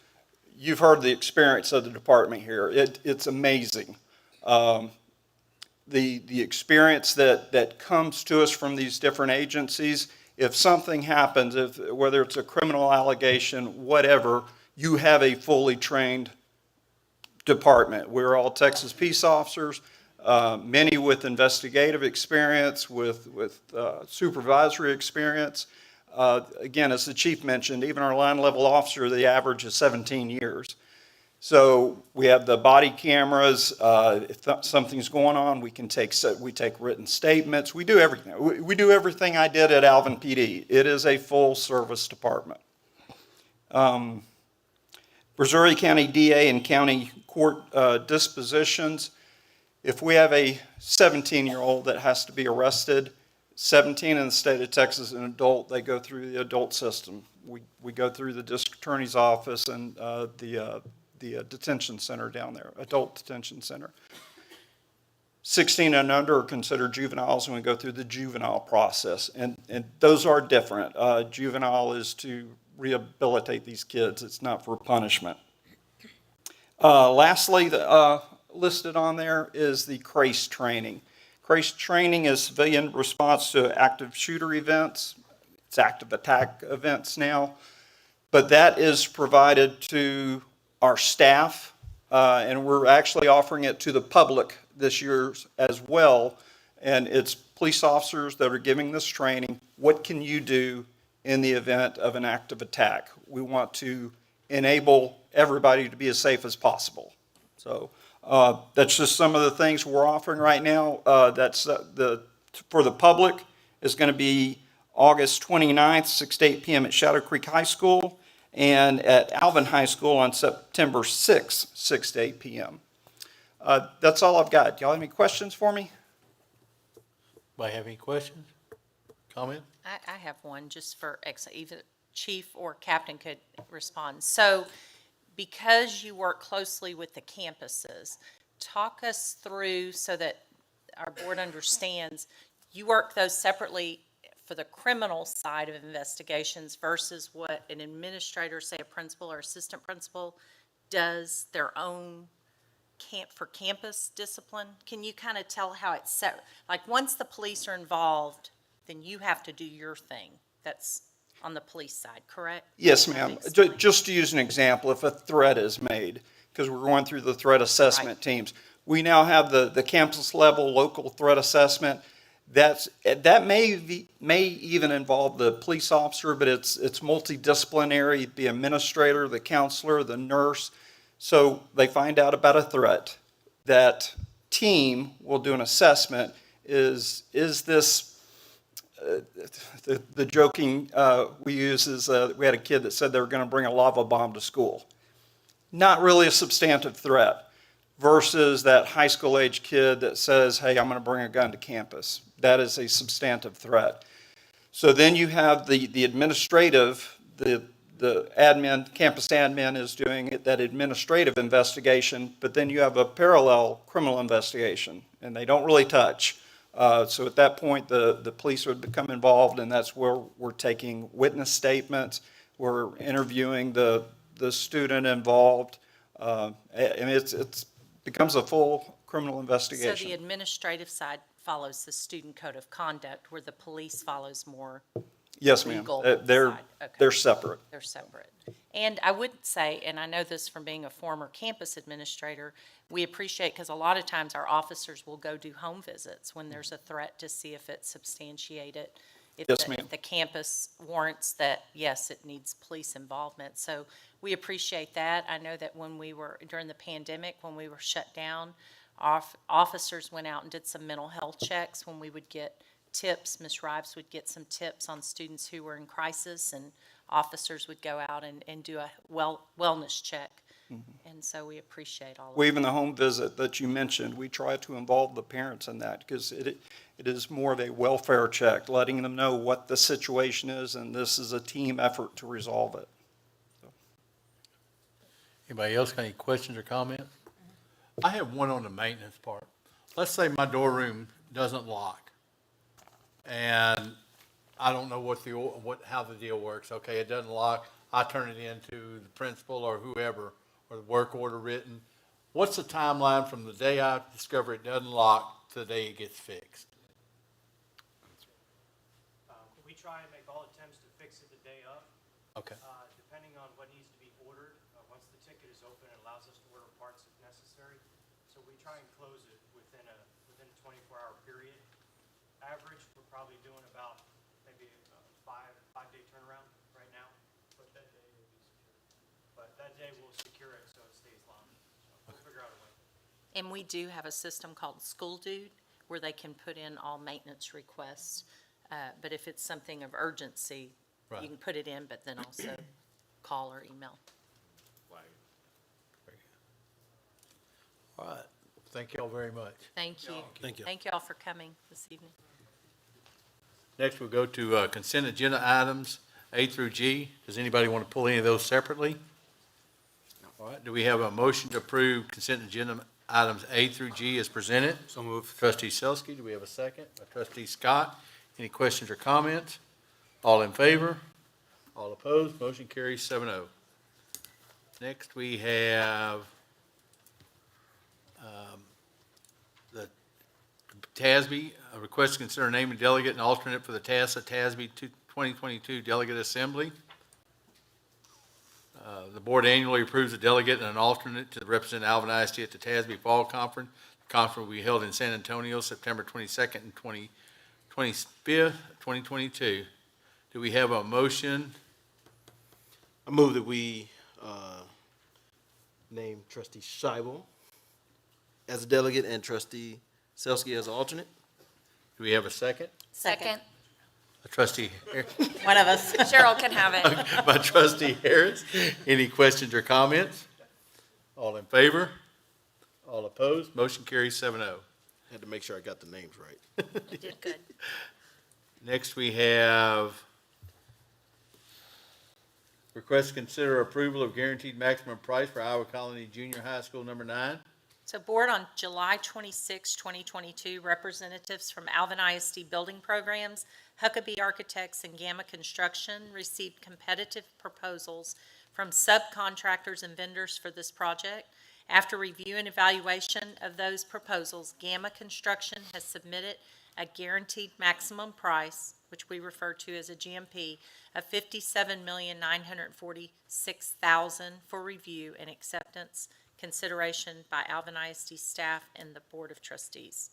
you've heard the experience of the department here. It's amazing. The experience that comes to us from these different agencies, if something happens, whether it's a criminal allegation, whatever, you have a fully trained department. We're all Texas peace officers, many with investigative experience, with supervisory experience. Again, as the chief mentioned, even our line level officer, the average is 17 years. So we have the body cameras. If something's going on, we take written statements. We do everything. We do everything I did at Alvin PD. It is a full service department. Missouri County DA and county court dispositions. If we have a 17-year-old that has to be arrested, 17 in the state of Texas, an adult, they go through the adult system. We go through the district attorney's office and the detention center down there, adult detention center. 16 and under are considered juveniles, and we go through the juvenile process. And those are different. Juvenile is to rehabilitate these kids. It's not for punishment. Lastly, listed on there is the CRACE training. CRACE training is civilian response to active shooter events. It's active attack events now. But that is provided to our staff, and we're actually offering it to the public this year as well. And it's police officers that are giving this training. What can you do in the event of an active attack? We want to enable everybody to be as safe as possible. So that's just some of the things we're offering right now. That's for the public is going to be August 29th, 6 to 8 p.m. at Shadow Creek High School, and at Alvin High School on September 6th, 6 to 8 p.m. That's all I've got. Do y'all have any questions for me? Anybody have any questions? Comment? I have one just for, either chief or captain could respond. So because you work closely with the campuses, talk us through so that our board understands, you work those separately for the criminal side of investigations versus what an administrator, say a principal or assistant principal, does their own for campus discipline. Can you kind of tell how it's set? Like once the police are involved, then you have to do your thing. That's on the police side, correct? Yes, ma'am. Just to use an example, if a threat is made, because we're going through the threat assessment teams, we now have the campus level local threat assessment. That may even involve the police officer, but it's multidisciplinary, the administrator, the counselor, the nurse. So they find out about a threat. That team will do an assessment. Is this, the joking we use is we had a kid that said they were going to bring a lava bomb to school. Not really a substantive threat versus that high school age kid that says, hey, I'm going to bring a gun to campus. That is a substantive threat. So then you have the administrative, the admin, campus admin is doing that administrative investigation, but then you have a parallel criminal investigation, and they don't really touch. So at that point, the police would become involved, and that's where we're taking witness statements, we're interviewing the student involved. I mean, it becomes a full criminal investigation. So the administrative side follows the student code of conduct, where the police follows more Yes, ma'am. legal They're side. Okay. they're separate. They're separate. And I would say, and I know this from being a former campus administrator, we appreciate, because a lot of times our officers will go do home visits when there's a threat to see if it's substantiated. Yes, ma'am. If the campus warrants that, yes, it needs police involvement. So we appreciate that. I know that when we were, during the pandemic, when we were shut down, officers went out and did some mental health checks when we would get tips. Ms. Rives would get some tips on students who were in crisis, and officers would go out and do a wellness check. Mm-hmm. And so we appreciate all of that. Even the home visit that you mentioned, we try to involve the parents in that because it is more of a welfare check, letting them know what the situation is, and this is a team effort to resolve it. Anybody else got any questions or comments? I have one on the maintenance part. let's say my door room doesn't lock, and I don't know how the deal works. Okay, it doesn't lock. I turn it into the principal or whoever, or the work order written. What's the timeline from the day I discover it doesn't lock to the day it gets fixed? We try and make all attempts to fix it the day of. Okay. Depending on what needs to be ordered, once the ticket is open, it allows us to order parts if necessary. So we try and close it within a 24-hour period. Average, we're probably doing about maybe a five-day turnaround right now, but that day will be secure. But that day we'll secure it so it stays locked. So we'll figure out a way. And we do have a system called School Dude where they can put in all maintenance requests. But if it's something of urgency, Right. you can put it in, but then also call or email. All right. Thank you all very much. Thank you. Thank you. Thank you all for coming this evening. Next, we'll go to consent agenda items A through G. Does anybody want to pull any of those separately? All right, do we have a motion to approve consent agenda items A through G as presented? So moved. Trustee Selsky, do we have a second? By Trustee Scott. Any questions or comments? All in favor? All opposed? Motion carries 7-0. Next, we have the TASB, a request to consider naming delegate and alternate for the TASB 2022 Delegate Assembly. The board annually approves a delegate and an alternate to represent Alvin ISD at the TASB Fall Conference. The conference will be held in San Antonio, September 22nd and 25th, 2022. Do we have a motion? I move that we name trustee Scheibel as a delegate and trustee Selsky as an alternate. Do we have a second? Second. A trustee, One of us. Cheryl can have it. by trustee Harris. Any questions or comments? All in favor? All opposed? Motion carries 7-0. Had to make sure I got the names right. You did good. Next, we have request to consider approval of guaranteed maximum price for Iowa Colony Junior High School number 9. So board, on July 26, 2022, representatives from Alvin ISD Building Programs, Huckabee Architects, and Gamma Construction received competitive proposals from subcontractors and vendors for this project. After review and evaluation of those proposals, Gamma Construction has submitted a guaranteed maximum price, which we refer to as a GMP, of $57,946,000 for review and acceptance consideration by Alvin ISD staff and the Board of Trustees.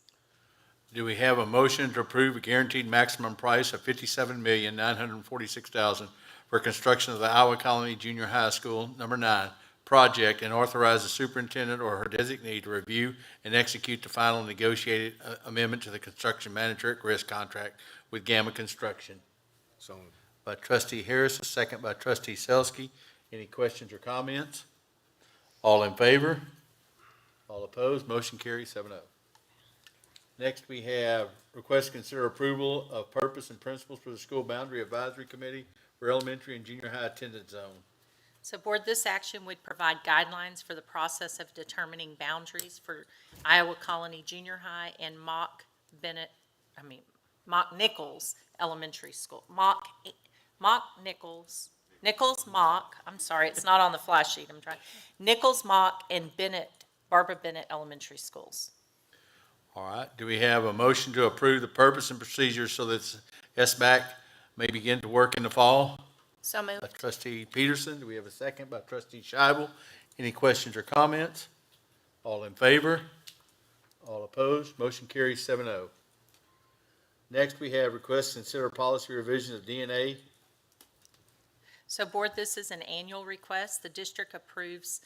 Do we have a motion to approve a guaranteed maximum price of $57,946,000 for construction of the Iowa Colony Junior High School number 9 project and authorize the superintendent or her designee to review and execute the final negotiated amendment to the construction manager at risk contract with Gamma Construction? So By trustee Harris, a second by trustee Selsky. Any questions or comments? All in favor? All opposed? Motion carries 7-0. Next, we have request to consider approval of purpose and principles for the School Boundary Advisory Committee for elementary and junior high attendance zone. So board, this action would provide guidelines for the process of determining boundaries for Iowa Colony Junior High and Mock Nichols Elementary School. I'm sorry, it's not on the flash sheet, I'm trying. Nichols, Mock, and Barbara Bennett Elementary Schools. All right, do we have a motion to approve the purpose and procedures so that SBAC may begin to work in the fall? So moved. By trustee Peterson, do we have a second by trustee Scheibel? Any questions or comments? All in favor? All opposed? Motion carries 7-0. Next, we have request to consider policy revision of DNA. So board, this is an annual request. The district approves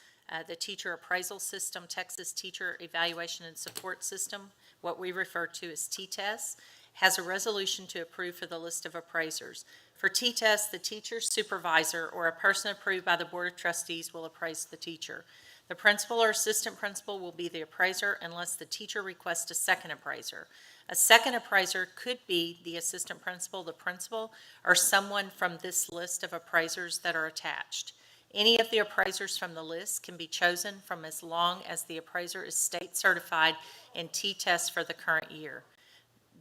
the teacher appraisal system, Texas Teacher Evaluation and Support System, what we refer to as T-TESS, has a resolution to approve for the list of appraisers. For T-TESS, the teacher, supervisor, or a person approved by the Board of Trustees will appraise the teacher. The principal or assistant principal will be the appraiser unless the teacher requests a second appraiser. A second appraiser could be the assistant principal, the principal, or someone from this list of appraisers that are attached. Any of the appraisers from the list can be chosen from as long as the appraiser is state certified in T-test for the current year.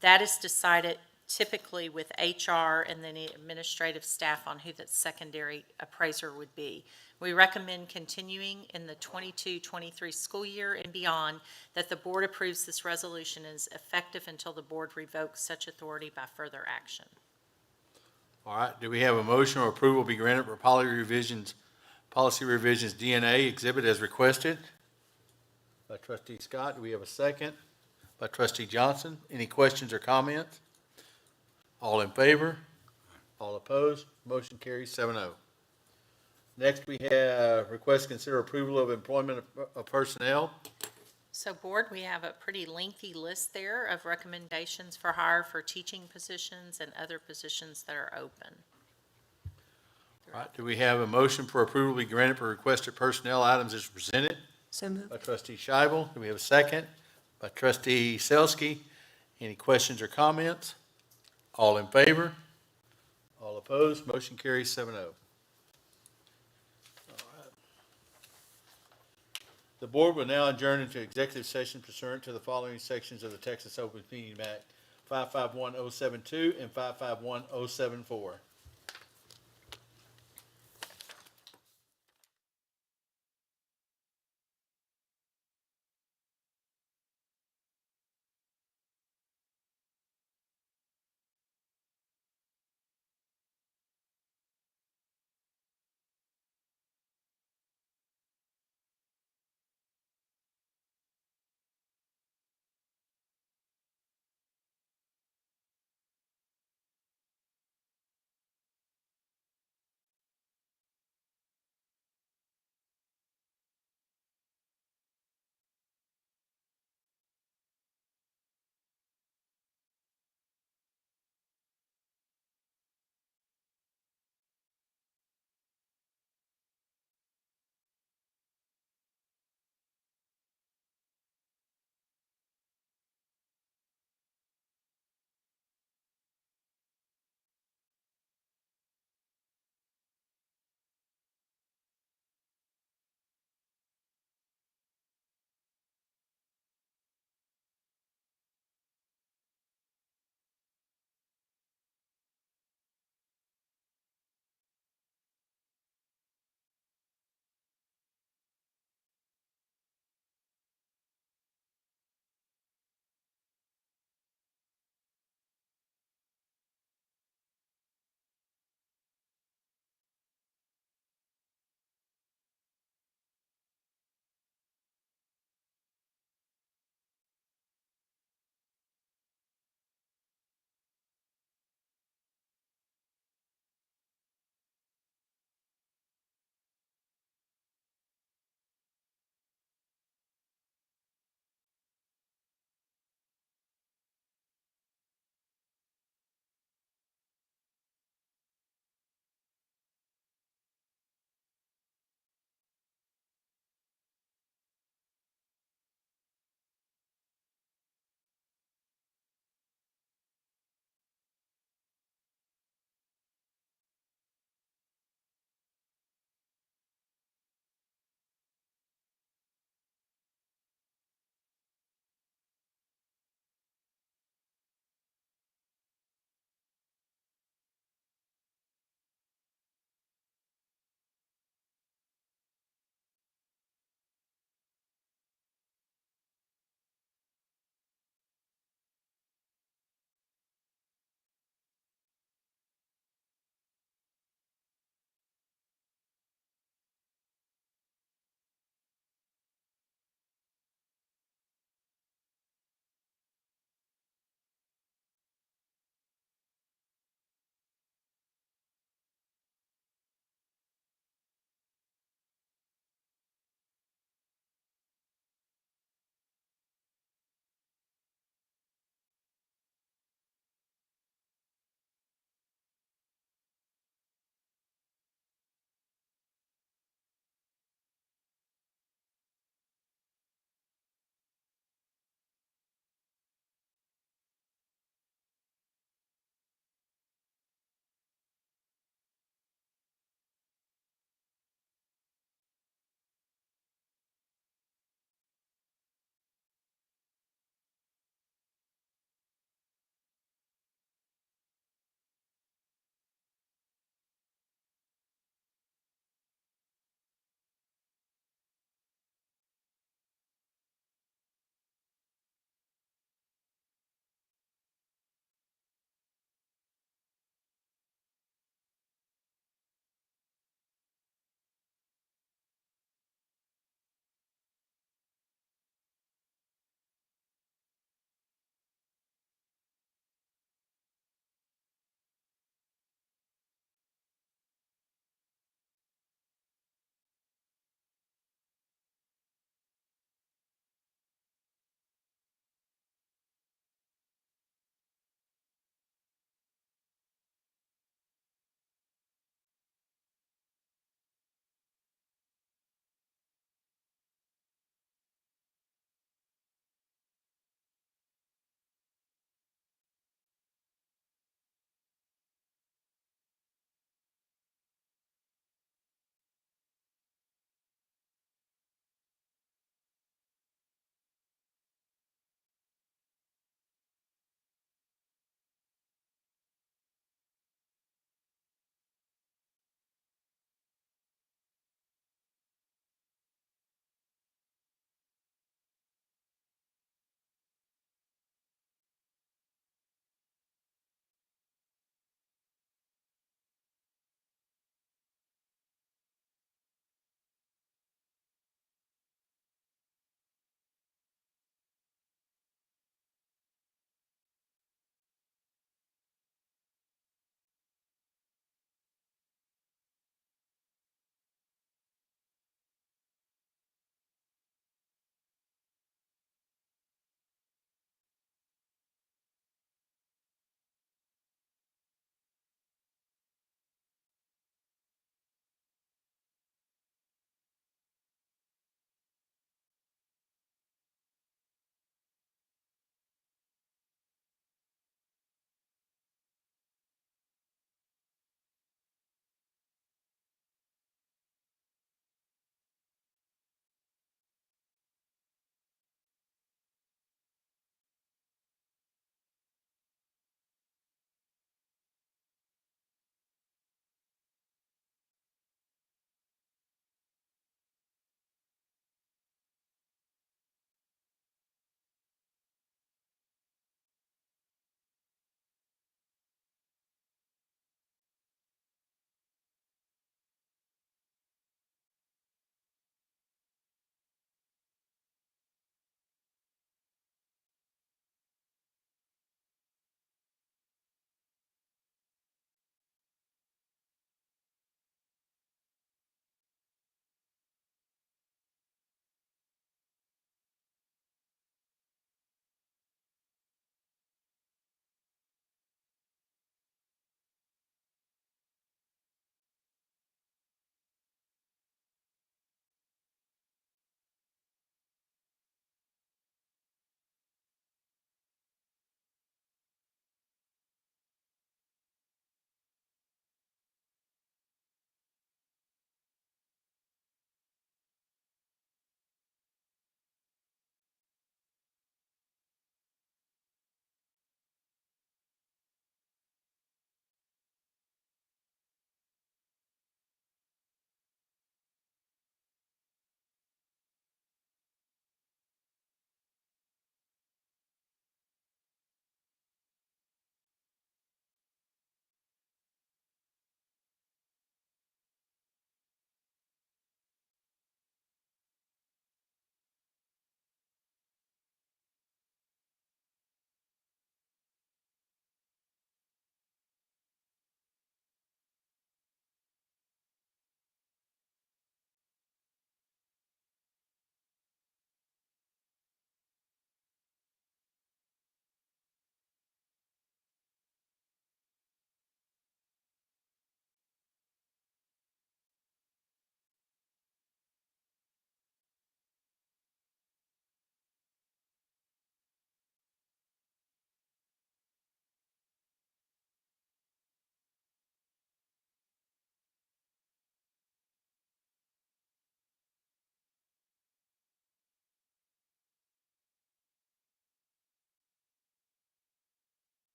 That is decided typically with HR and then the administrative staff on who that secondary appraiser would be. We recommend continuing in the 22-23 school year and beyond, that the board approves this resolution and is effective until the board revokes such authority by further action. All right, do we have a motion or approval be granted for policy revisions DNA exhibit as requested? By trustee Scott, do we have a second? By trustee Johnson, any questions or comments? All in favor? All opposed? Motion carries 7-0. Next, we have request to consider approval of employment of personnel. So board, we have a pretty lengthy list there of recommendations for hire for teaching positions and other positions that are open. All right, do we have a motion for approval be granted for requested personnel items as presented? So moved. By trustee Scheibel, do we have a second? By trustee Selski, any questions or comments? All in favor? All opposed? Motion carries 7-0. All right. The board will now adjourn into executive session pursuant to the following sections of the Texas Open Meeting Act, 551072 and 551074.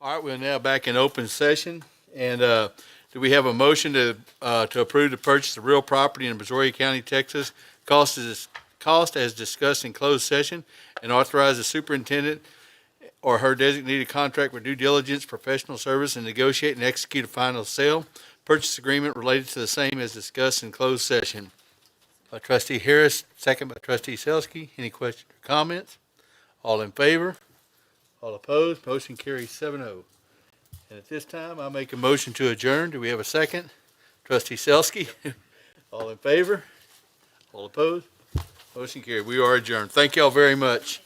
All right, we're now back in open session, and do we have a motion to approve the purchase of real property in Brazoria County, Texas? Cost as discussed in closed session, and authorize the superintendent or her designated contract with due diligence, professional service, and negotiate and execute a final sale. Purchase agreement related to the same as discussed in closed session. By trustee Harris, second by trustee Selsky. Any questions or comments? All in favor? All opposed? Motion carries 7-0. And at this time, I make a motion to adjourn. Do we have a second? Trustee Selsky. All in favor? All opposed? Motion carried. We are adjourned. Thank y'all very much.